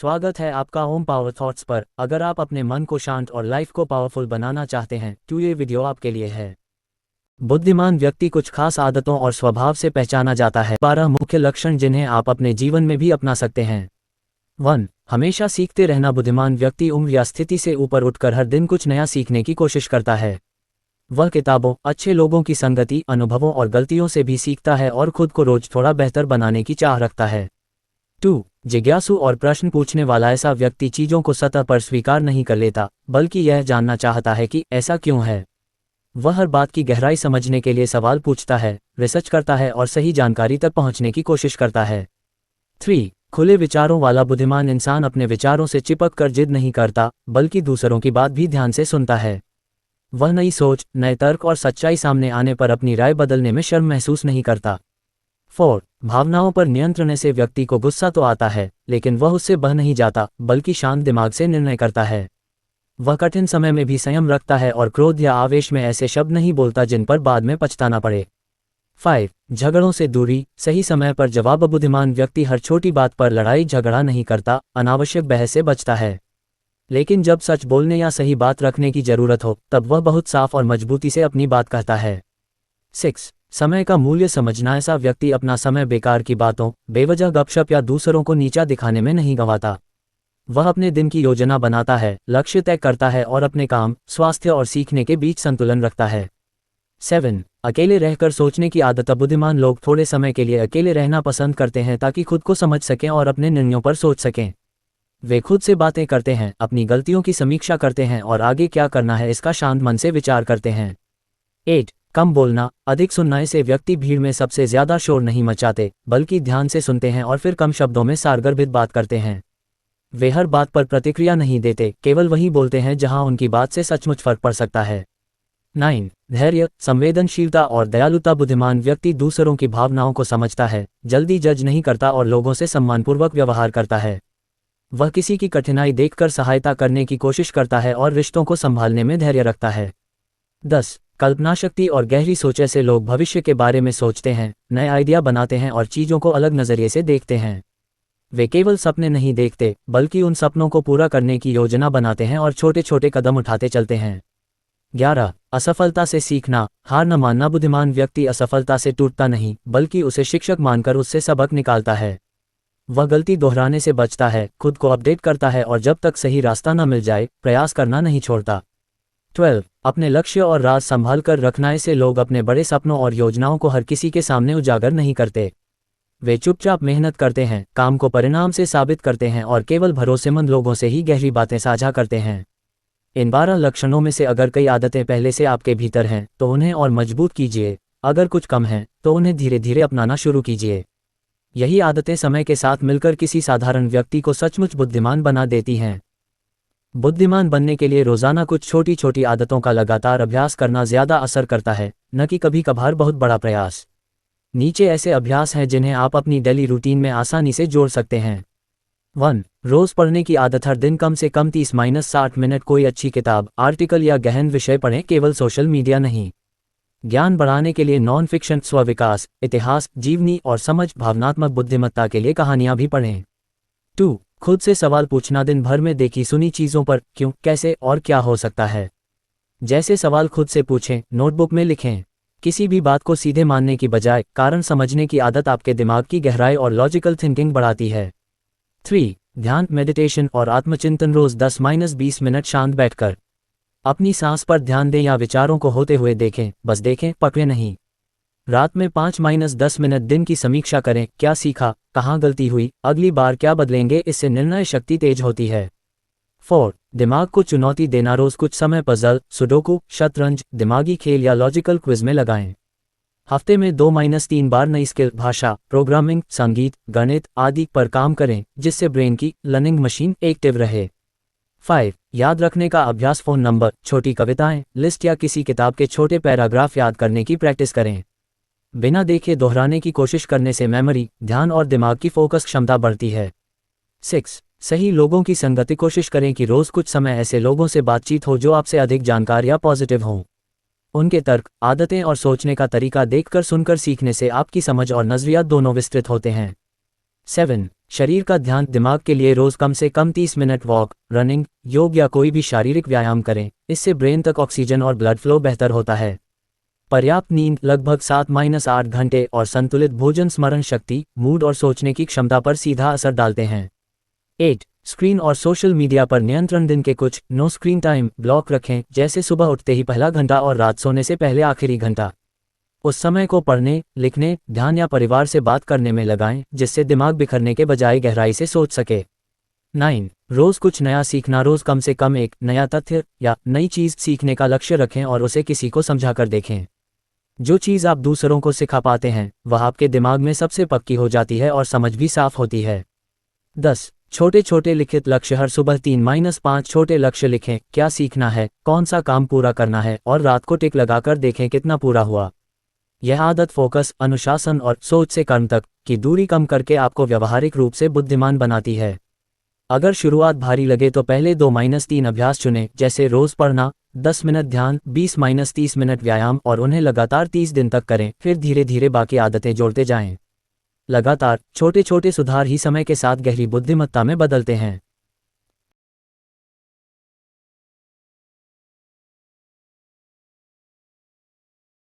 स्वागत है आपका होम पावर थॉट्स पर। अगर आप अपने मन को शांत और लाइफ को पावरफुल बनाना चाहते हैं तो ये वीडियो आपके लिए है। बुद्धिमान व्यक्ति कुछ खास आदतों और स्वभाव से पहचाना जाता है। 12 मुख्य लक्षण जिन्हें आप अपने जीवन में भी अपना सकते हैं। 1. हमेशा सीखते रहना। बुद्धिमान व्यक्ति उम्र या स्थिति से ऊपर उठकर हर दिन कुछ नया सीखने की कोशिश करता है। वह किताबों, अच्छे लोगों की संगति, अनुभवों और गलतियों से भी सीखता है और खुद को रोज थोड़ा बेहतर बनाने की चाह रखता है। 2. जिज्ञासु और प्रश्न पूछने वाला। ऐसा व्यक्ति चीज़ों को सतह पर स्वीकार नहीं कर लेता, बल्कि यह जानना चाहता है कि ऐसा क्यों है। वह हर बात की गहराई समझने के लिए सवाल पूछता है, रिसर्च करता है और सही जानकारी तक पहुंचने की कोशिश करता है। 3. खुले विचारों वाला। बुद्धिमान इंसान अपने विचारों से चिपक कर जिद नहीं करता, बल्कि दूसरों की बात भी ध्यान से सुनता है। वह नई सोच, नए तर्क और सच्चाई सामने आने पर अपनी राय बदलने में शर्म महसूस नहीं करता। 4. भावनाओं पर नियंत्रण। से व्यक्ति को गुस्सा तो आता है, लेकिन वह उससे बह नहीं जाता, बल्कि शांत दिमाग से निर्णय करता है। वह कठिन समय में भी संयम रखता है और क्रोध या आवेश में ऐसे शब्द नहीं बोलता जिन पर बाद में पछताना पड़े। 5. झगड़ों से दूरी। सही समय पर जवाब। बुद्धिमान व्यक्ति हर छोटी बात पर लड़ाई झगड़ा नहीं करता, अनावश्यक बहस से बचता है। लेकिन जब सच बोलने या सही बात रखने की जरूरत हो, तब वह बहुत साफ और मजबूती से अपनी बात कहता है। 6. समय का मूल्य समझना। ऐसा व्यक्ति अपना समय बेकार की बातों, बेवजह गपशप या दूसरों को नीचा दिखाने में नहीं गंवाता। वह अपने दिन की योजना बनाता है, लक्ष्य तय करता है और अपने काम, स्वास्थ्य और सीखने के बीच संतुलन रखता है। 7. अकेले रहकर सोचने की आदत। बुद्धिमान लोग थोड़े समय के लिए अकेले रहना पसंद करते हैं ताकि खुद को समझ सकें और अपने निर्णयों पर सोच सकें। वे खुद से बातें करते हैं, अपनी गलतियों की समीक्षा करते हैं और आगे क्या करना है इसका शांत मन से विचार करते हैं। 8. कम बोलना, अधिक सुनना। से व्यक्ति भीड़ में सबसे ज्यादा शोर नहीं मचाते, बल्कि ध्यान से सुनते हैं और फिर कम शब्दों में सारगर्भित बात करते हैं। वे हर बात पर प्रतिक्रिया नहीं देते, केवल वही बोलते हैं जहां उनकी बात से सचमुच फर्क पड़ सकता है। 9. धैर्य, संवेदनशीलता और दयालुता। बुद्धिमान व्यक्ति दूसरों की भावनाओं को समझता है, जल्दी जज नहीं करता और लोगों से सम्मानपूर्वक व्यवहार करता है। वह किसी की कठिनाई देखकर सहायता करने की कोशिश करता है और रिश्तों को संभालने में धैर्य रखता है। 10. कल्पना शक्ति और गहरी सोच। से लोग भविष्य के बारे में सोचते हैं, नए आइडिया बनाते हैं और चीज़ों को अलग नज़रिए से देखते हैं। वे केवल सपने नहीं देखते, बल्कि उन सपनों को पूरा करने की योजना बनाते हैं और छोटे छोटे कदम उठाते चलते हैं। 11. असफलता से सीखना, हार न मानना। बुद्धिमान व्यक्ति असफलता से टूटता नहीं, बल्कि उसे शिक्षक मानकर उससे सबक निकालता है। वह गलती दोहराने से बचता है, खुद को अपडेट करता है और जब तक सही रास्ता न मिल जाए, प्रयास करना नहीं छोड़ता। 12. अपने लक्ष्य और राज संभाल कर रखना। से लोग अपने बड़े सपनों और योजनाओं को हर किसी के सामने उजागर नहीं करते। वे चुपचाप मेहनत करते हैं, काम को परिणाम से साबित करते हैं और केवल भरोसेमंद लोगों से ही गहरी बातें साझा करते हैं। इन 12 लक्षणों में से अगर कई आदतें पहले से आपके भीतर हैं तो उन्हें और मजबूत कीजिए। अगर कुछ कम हैं तो उन्हें धीरे धीरे अपनाना शुरू कीजिए। यही आदतें समय के साथ मिलकर किसी साधारण व्यक्ति को सचमुच बुद्धिमान बना देती हैं। बुद्धिमान बनने के लिए रोजाना कुछ छोटी छोटी आदतों का लगातार अभ्यास करना ज्यादा असर करता है, न कि कभी कभार बहुत बड़ा प्रयास। नीचे ऐसे अभ्यास हैं जिन्हें आप अपनी डेली रूटीन में आसानी से जोड़ सकते हैं। 1. रोज पढ़ने की आदत। हर दिन कम से कम 30-60 मिनट कोई अच्छी किताब, आर्टिकल या गहन विषय पढ़ें, केवल सोशल मीडिया नहीं। ज्ञान बढ़ाने के लिए नॉन फिक्शन, स्वविकास, इतिहास, जीवनी और समझ, भावनात्मक बुद्धिमत्ता के लिए कहानियां भी पढ़ें। 2. खुद से सवाल पूछना। दिन भर में देखी सुनी चीज़ों पर क्यों, कैसे और क्या हो सकता है जैसे सवाल खुद से पूछें, नोटबुक में लिखें। किसी भी बात को सीधे मानने की बजाय कारण समझने की आदत आपके दिमाग की गहराई और लॉजिकल थिंकिंग बढ़ाती है। 3. ध्यान, मेडिटेशन और आत्मचिंतन। रोज 10-20 मिनट शांत बैठकर अपनी सांस पर ध्यान दें या विचारों को होते हुए देखें, बस देखें, पकड़े नहीं। रात में 5-10 मिनट दिन की समीक्षा करें, क्या सीखा, कहाँ गलती हुई, अगली बार क्या बदलेंगे। इससे निर्णय शक्ति तेज होती है। 4. दिमाग को चुनौती देना। रोज कुछ समय पजल, सुडोकू, शतरंज, दिमागी खेल या लॉजिकल क्विज में लगाएं। हफ्ते में 2-3 बार नई स्किल, भाषा, प्रोग्रामिंग, संगीत, गणित आदि पर काम करें, जिससे ब्रेन की लर्निंग मशीन एक्टिव रहे। 5. याद रखने का अभ्यास। फोन नंबर, छोटी कविताएं, लिस्ट या किसी किताब के छोटे पैराग्राफ याद करने की प्रैक्टिस करें। बिना देखे दोहराने की कोशिश करने से मेमोरी, ध्यान और दिमाग की फोकस क्षमता बढ़ती है। 6. सही लोगों की संगति। कोशिश करें कि रोज कुछ समय ऐसे लोगों से बातचीत हो जो आपसे अधिक जानकार या पॉजिटिव हों। उनके तर्क, आदतें और सोचने का तरीका देखकर सुनकर सीखने से आपकी समझ और नजरिया दोनों विस्तृत होते हैं। 7. शरीर का ध्यान दिमाग के लिए रोज कम से कम 30 मिनट वॉक, रनिंग, योग या कोई भी शारीरिक व्यायाम करें। इससे ब्रेन तक ऑक्सीजन और ब्लड फ्लो बेहतर होता है। पर्याप्त नींद लगभग 7-8 घंटे और संतुलित भोजन स्मरण शक्ति, मूड और सोचने की क्षमता पर सीधा असर डालते हैं। 8. स्क्रीन और सोशल मीडिया पर नियंत्रण। दिन के कुछ नो स्क्रीन टाइम ब्लॉक रखें, जैसे सुबह उठते ही पहला घंटा और रात सोने से पहले आखिरी घंटा। उस समय को पढ़ने, लिखने, ध्यान या परिवार से बात करने में लगाएं, जिससे दिमाग बिखरने के बजाय गहराई से सोच सके। 9. रोज कुछ नया सीखना। रोज कम से कम एक नया तथ्य या नई चीज सीखने का लक्ष्य रखें और उसे किसी को समझाकर देखें। जो चीज़ आप दूसरों को सिखा पाते हैं वह आपके दिमाग में सबसे पक्की हो जाती है और समझ भी साफ होती है। 10. छोटे छोटे लिखित लक्ष्य। हर सुबह 3-5 छोटे लक्ष्य लिखें, क्या सीखना है, कौन सा काम पूरा करना है, और रात को टिक लगाकर देखें कितना पूरा हुआ। यह आदत फोकस, अनुशासन और सोच से कर्म तक की दूरी कम करके आपको व्यावहारिक रूप से बुद्धिमान बनाती है। अगर शुरुआत भारी लगे तो पहले 2-3 अभ्यास चुनें, जैसे रोज पढ़ना, 10 मिनट ध्यान, 20-30 मिनट व्यायाम, और उन्हें लगातार 30 दिन तक करें। फिर धीरे धीरे बाकी आदतें जोड़ते जाएं। लगातार छोटे छोटे सुधार ही समय के साथ गहरी बुद्धिमत्ता में बदलते हैं।